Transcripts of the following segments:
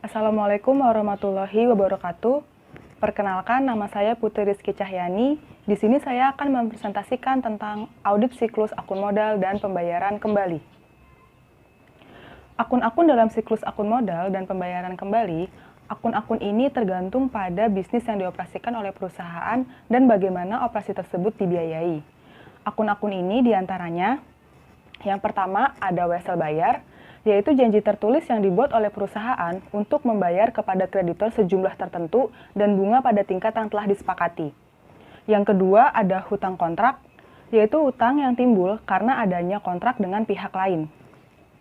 Assalamualaikum warahmatullahi wabarakatuh. Perkenalkan, nama saya Putri Rizky Cahyani. Di sini saya akan mempresentasikan tentang audit siklus akun modal dan pembayaran kembali. Akun-akun dalam siklus akun modal dan pembayaran kembali, akun-akun ini tergantung pada bisnis yang dioperasikan oleh perusahaan dan bagaimana operasi tersebut dibiayai. Akun-akun ini diantaranya, yang pertama ada wesel bayar, yaitu janji tertulis yang dibuat oleh perusahaan untuk membayar kepada kreditor sejumlah tertentu dan bunga pada tingkat yang telah disepakati. Yang kedua ada hutang kontrak, yaitu hutang yang timbul karena adanya kontrak dengan pihak lain.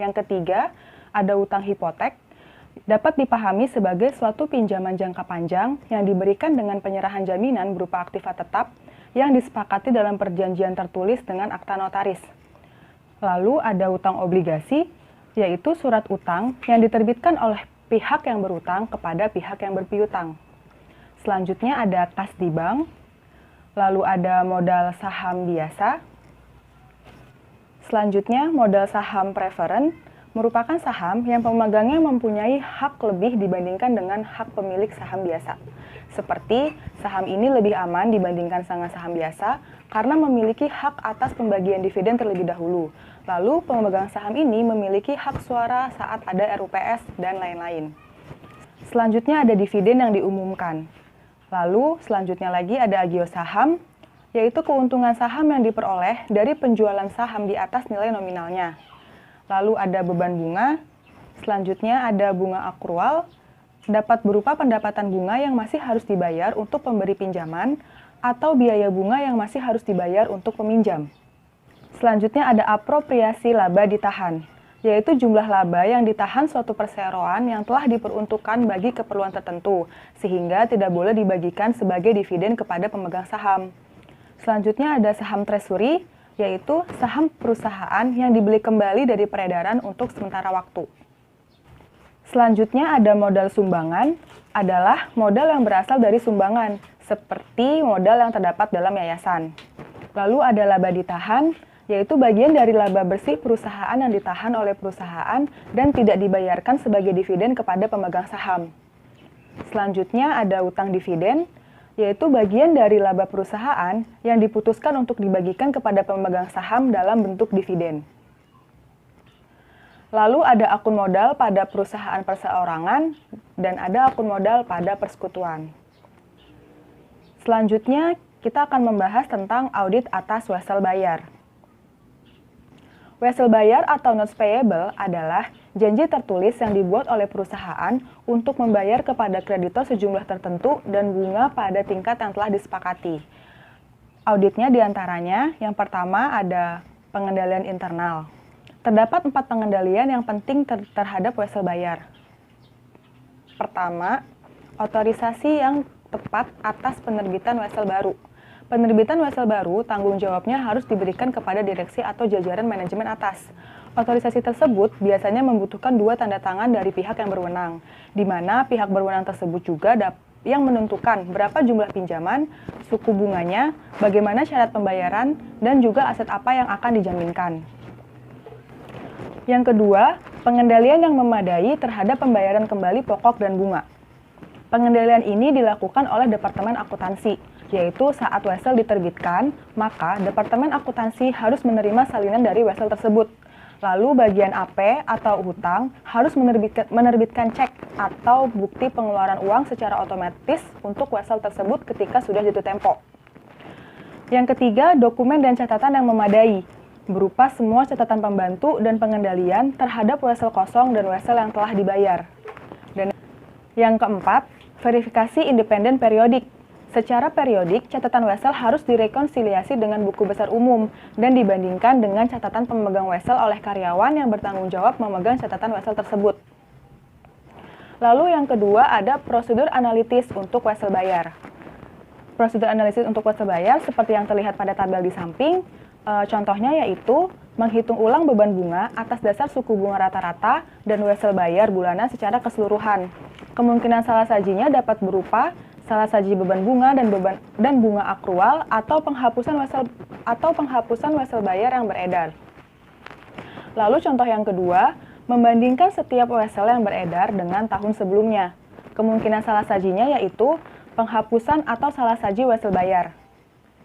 Yang ketiga ada hutang hipotek, dapat dipahami sebagai suatu pinjaman jangka panjang yang diberikan dengan penyerahan jaminan berupa aktiva tetap yang disepakati dalam perjanjian tertulis dengan akta notaris. Lalu ada hutang obligasi, yaitu surat utang yang diterbitkan oleh pihak yang berutang kepada pihak yang berpiutang. Selanjutnya ada kas di bank, lalu ada modal saham biasa. Selanjutnya modal saham preferen merupakan saham yang pemegangnya mempunyai hak lebih dibandingkan dengan hak pemilik saham biasa. Seperti saham ini lebih aman dibandingkan dengan saham biasa karena memiliki hak atas pembagian dividen terlebih dahulu. Lalu pemegang saham ini memiliki hak suara saat ada RUPS dan lain-lain. Selanjutnya ada dividen yang diumumkan. Lalu selanjutnya lagi ada agio saham, yaitu keuntungan saham yang diperoleh dari penjualan saham di atas nilai nominalnya. Lalu ada beban bunga, selanjutnya ada bunga akrual, dapat berupa pendapatan bunga yang masih harus dibayar untuk pemberi pinjaman atau biaya bunga yang masih harus dibayar untuk peminjam. Selanjutnya ada apropriasi laba ditahan, yaitu jumlah laba yang ditahan suatu perseroan yang telah diperuntukkan bagi keperluan tertentu, sehingga tidak boleh dibagikan sebagai dividen kepada pemegang saham. Selanjutnya ada saham treasury, yaitu saham perusahaan yang dibeli kembali dari peredaran untuk sementara waktu. Selanjutnya ada modal sumbangan, adalah modal yang berasal dari sumbangan, seperti modal yang terdapat dalam yayasan. Lalu ada laba ditahan, yaitu bagian dari laba bersih perusahaan yang ditahan oleh perusahaan dan tidak dibayarkan sebagai dividen kepada pemegang saham. Selanjutnya ada utang dividen, yaitu bagian dari laba perusahaan yang diputuskan untuk dibagikan kepada pemegang saham dalam bentuk dividen. Lalu ada akun modal pada perusahaan perseorangan dan ada akun modal pada persekutuan. Selanjutnya kita akan membahas tentang audit atas wesel bayar. Wesel bayar atau notes payable adalah janji tertulis yang dibuat oleh perusahaan untuk membayar kepada kreditor sejumlah tertentu dan bunga pada tingkat yang telah disepakati. Auditnya diantaranya, yang pertama ada pengendalian internal. Terdapat 4 pengendalian yang penting terhadap wesel bayar. Pertama, otorisasi yang tepat atas penerbitan wesel baru. Penerbitan wesel baru, tanggung jawabnya harus diberikan kepada direksi atau jajaran manajemen atas. Otorisasi tersebut biasanya membutuhkan 2 tanda tangan dari pihak yang berwenang, di mana pihak berwenang tersebut juga yang menentukan berapa jumlah pinjaman, suku bunganya, bagaimana syarat pembayaran, dan juga aset apa yang akan dijaminkan. Yang kedua, pengendalian yang memadai terhadap pembayaran kembali pokok dan bunga. Pengendalian ini dilakukan oleh Departemen Akuntansi, yaitu saat wesel diterbitkan, maka Departemen Akuntansi harus menerima salinan dari wesel tersebut. Lalu bagian AP atau hutang harus menerbitkan cek atau bukti pengeluaran uang secara otomatis untuk wesel tersebut ketika sudah jatuh tempo. Yang ketiga, dokumen dan catatan yang memadai, berupa semua catatan pembantu dan pengendalian terhadap wesel kosong dan wesel yang telah dibayar. Dan yang keempat, verifikasi independen periodik. Secara periodik, catatan wesel harus direkonsiliasi dengan buku besar umum dan dibandingkan dengan catatan pemegang wesel oleh karyawan yang bertanggung jawab memegang catatan wesel tersebut. Lalu yang kedua ada prosedur analitis untuk wesel bayar. Prosedur analisis untuk wesel bayar seperti yang terlihat pada tabel di samping, contohnya yaitu menghitung ulang beban bunga atas dasar suku bunga rata-rata dan wesel bayar bulanan secara keseluruhan. Kemungkinan salah sajinya dapat berupa salah saji beban bunga dan bunga akrual atau penghapusan wesel bayar yang beredar. Lalu contoh yang kedua, Membandingkan setiap WSL yang beredar dengan tahun sebelumnya. Kemungkinan salah sajinya yaitu penghapusan atau salah saji WSL bayar.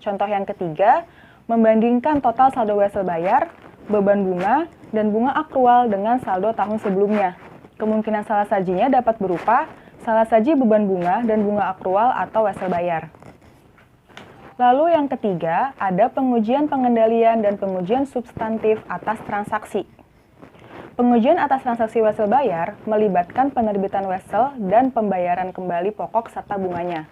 Contoh yang ketiga, membandingkan total saldo WSL bayar, beban bunga, dan bunga akrual dengan saldo tahun sebelumnya. Kemungkinan salah sajinya dapat berupa salah saji beban bunga dan bunga akrual atau WSL bayar. Lalu yang ketiga, ada pengujian pengendalian dan pengujian substantif atas transaksi. Pengujian atas transaksi WSL bayar melibatkan penerbitan WSL dan pembayaran kembali pokok serta bunganya.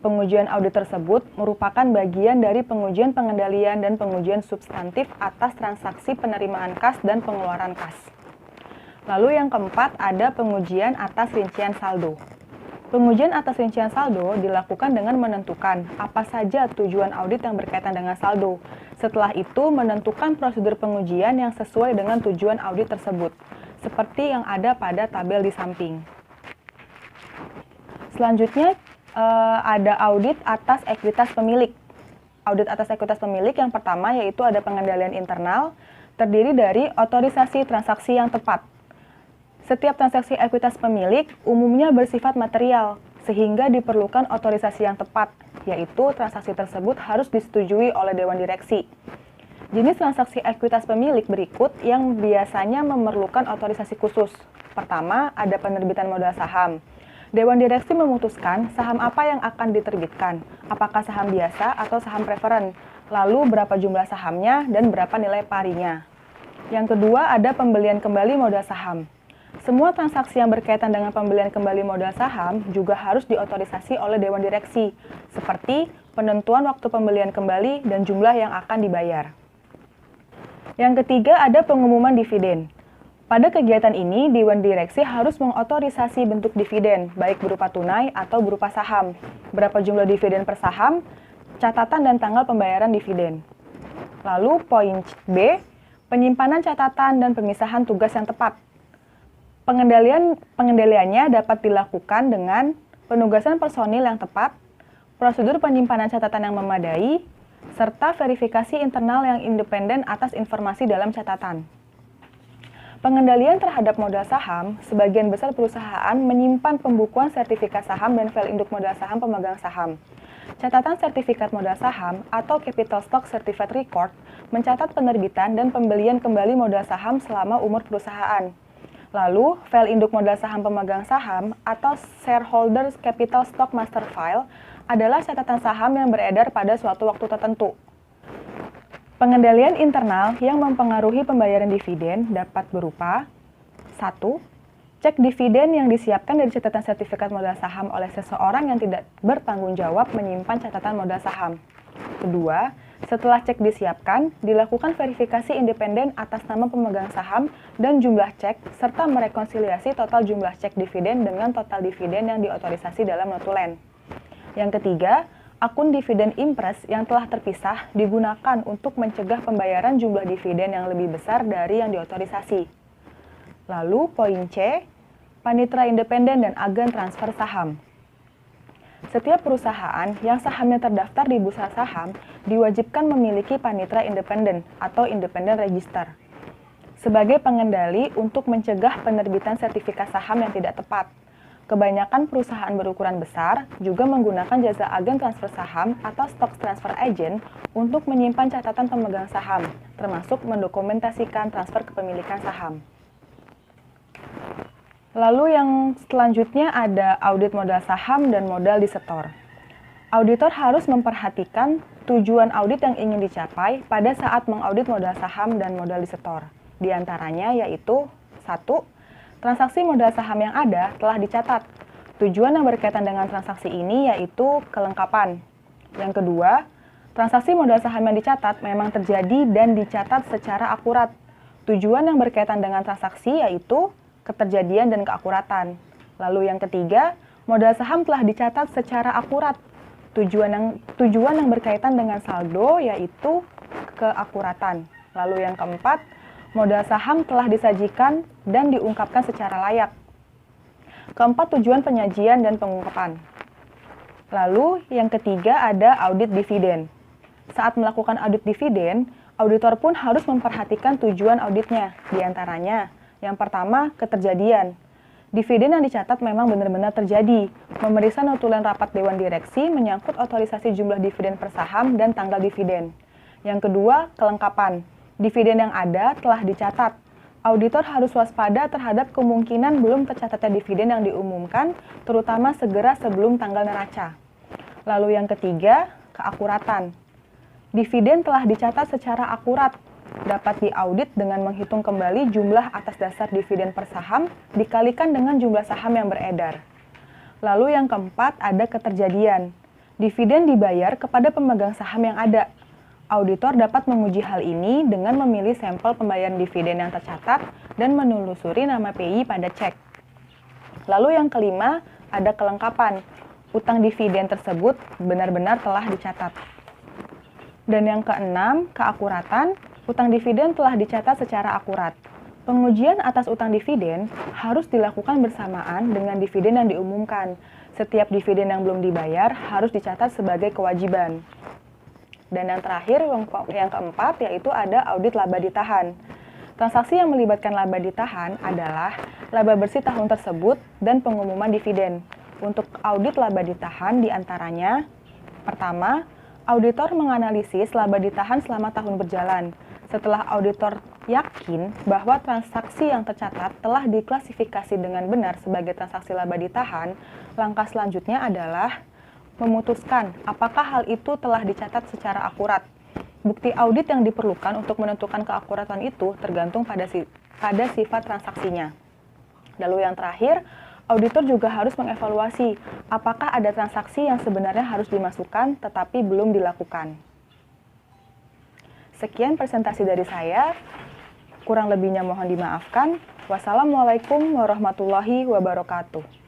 Pengujian audit tersebut merupakan bagian dari pengujian pengendalian dan pengujian substantif atas transaksi penerimaan kas dan pengeluaran kas. Lalu yang keempat ada pengujian atas rincian saldo. Pengujian atas rincian saldo dilakukan dengan menentukan apa saja tujuan audit yang berkaitan dengan saldo. Setelah itu menentukan prosedur pengujian yang sesuai dengan tujuan audit tersebut, seperti yang ada pada tabel di samping. Selanjutnya ada audit atas ekuitas pemilik. Audit atas ekuitas pemilik yang pertama yaitu ada pengendalian internal, terdiri dari otorisasi transaksi yang tepat. Setiap transaksi ekuitas pemilik umumnya bersifat material, sehingga diperlukan otorisasi yang tepat, yaitu transaksi tersebut harus disetujui oleh Dewan Direksi. Jenis transaksi ekuitas pemilik berikut yang biasanya memerlukan otorisasi khusus. Pertama, ada penerbitan modal saham. Dewan Direksi memutuskan saham apa yang akan diterbitkan, apakah saham biasa atau saham preferen, lalu berapa jumlah sahamnya dan berapa nilai parinya. Yang kedua, ada pembelian kembali modal saham. Semua transaksi yang berkaitan dengan pembelian kembali modal saham juga harus diotorisasi oleh Dewan Direksi, seperti penentuan waktu pembelian kembali dan jumlah yang akan dibayar. Yang ketiga ada pengumuman dividen. Pada kegiatan ini, Dewan Direksi harus mengotorisasi bentuk dividen, baik berupa tunai atau berupa saham, berapa jumlah dividen per saham, catatan dan tanggal pembayaran dividen. Lalu poin B, penyimpanan catatan dan pemisahan tugas yang tepat. Pengendaliannya dapat dilakukan dengan penugasan personil yang tepat, prosedur penyimpanan catatan yang memadai, serta verifikasi internal yang independen atas informasi dalam catatan. Pengendalian terhadap modal saham, sebagian besar perusahaan menyimpan pembukuan sertifikat saham dan file induk modal saham pemegang saham. Catatan sertifikat modal saham atau Capital Stock Certificate Record mencatat penerbitan dan pembelian kembali modal saham selama umur perusahaan. Lalu, file induk modal saham pemegang saham atau Shareholders Capital Stock Master File adalah catatan saham yang beredar pada suatu waktu tertentu. Pengendalian internal yang mempengaruhi pembayaran dividen dapat berupa 1. Cek dividen yang disiapkan dari catatan sertifikat modal saham oleh seseorang yang tidak bertanggung jawab menyimpan catatan modal saham. Kedua, setelah cek disiapkan, dilakukan verifikasi independen atas nama pemegang saham dan jumlah cek, serta merekonsiliasi total jumlah cek dividen dengan total dividen yang diotorisasi dalam notulen. Yang ketiga, akun dividen impres yang telah terpisah digunakan untuk mencegah pembayaran jumlah dividen yang lebih besar dari yang diotorisasi. Lalu, poin C, panitera independen dan agen transfer saham. Setiap perusahaan yang sahamnya terdaftar di bursa saham diwajibkan memiliki panitera independen atau independent register sebagai pengendali untuk mencegah penerbitan sertifikat saham yang tidak tepat. Kebanyakan perusahaan berukuran besar juga menggunakan jasa agen transfer saham atau stock transfer agent untuk menyimpan catatan pemegang saham, termasuk mendokumentasikan transfer kepemilikan saham. Lalu yang selanjutnya ada audit modal saham dan modal disetor. Auditor harus memperhatikan tujuan audit yang ingin dicapai pada saat mengaudit modal saham dan modal disetor. Di antaranya yaitu 1. Transaksi modal saham yang ada telah dicatat. Tujuan yang berkaitan dengan transaksi ini yaitu kelengkapan. Yang kedua, transaksi modal saham yang dicatat memang terjadi dan dicatat secara akurat. Tujuan yang berkaitan dengan transaksi yaitu keterjadian dan keakuratan. Lalu yang ketiga, modal saham telah dicatat secara akurat. Tujuan yang berkaitan dengan saldo yaitu keakuratan. Lalu yang keempat, modal saham telah disajikan dan diungkapkan secara layak. Keempat, tujuan penyajian dan pengungkapan. Lalu yang ketiga ada audit dividen. Saat melakukan audit dividen, auditor pun harus memperhatikan tujuan auditnya. Di antaranya, Yang pertama, keterjadian. Dividen yang dicatat memang benar-benar terjadi. Memeriksa notulen rapat Dewan Direksi menyangkut otorisasi jumlah dividen per saham dan tanggal dividen. Yang kedua, kelengkapan. Dividen yang ada telah dicatat. Auditor harus waspada terhadap kemungkinan belum tercatatnya dividen yang diumumkan, terutama segera sebelum tanggal neraca. Lalu yang ketiga, keakuratan. Dividen telah dicatat secara akurat, dapat diaudit dengan menghitung kembali jumlah atas dasar dividen per saham dikalikan dengan jumlah saham yang beredar. Lalu yang keempat ada keterjadian. Dividen dibayar kepada pemegang saham yang ada. Auditor dapat menguji hal ini dengan memilih sampel pembayaran dividen yang tercatat dan menelusuri nama PI pada cek. Lalu yang kelima ada kelengkapan. Utang dividen tersebut benar-benar telah dicatat. Dan yang keenam, keakuratan. Utang dividen telah dicatat secara akurat. Pengujian atas utang dividen harus dilakukan bersamaan dengan dividen yang diumumkan. Setiap dividen yang belum dibayar harus dicatat sebagai kewajiban. Dan yang terakhir, yang keempat, yaitu ada audit laba ditahan. Transaksi yang melibatkan laba ditahan adalah laba bersih tahun tersebut dan pengumuman dividen. Untuk audit laba ditahan diantaranya, pertama, auditor menganalisis laba ditahan selama tahun berjalan. Setelah auditor yakin bahwa transaksi yang tercatat telah diklasifikasi dengan benar sebagai transaksi laba ditahan, langkah selanjutnya adalah memutuskan apakah hal itu telah dicatat secara akurat. Bukti audit yang diperlukan untuk menentukan keakuratan itu tergantung pada sifat transaksinya. Lalu yang terakhir, auditor juga harus mengevaluasi apakah ada transaksi yang sebenarnya harus dimasukkan tetapi belum dilakukan. Sekian presentasi dari saya, kurang lebihnya mohon dimaafkan. Wassalamualaikum warahmatullahi wabarakatuh.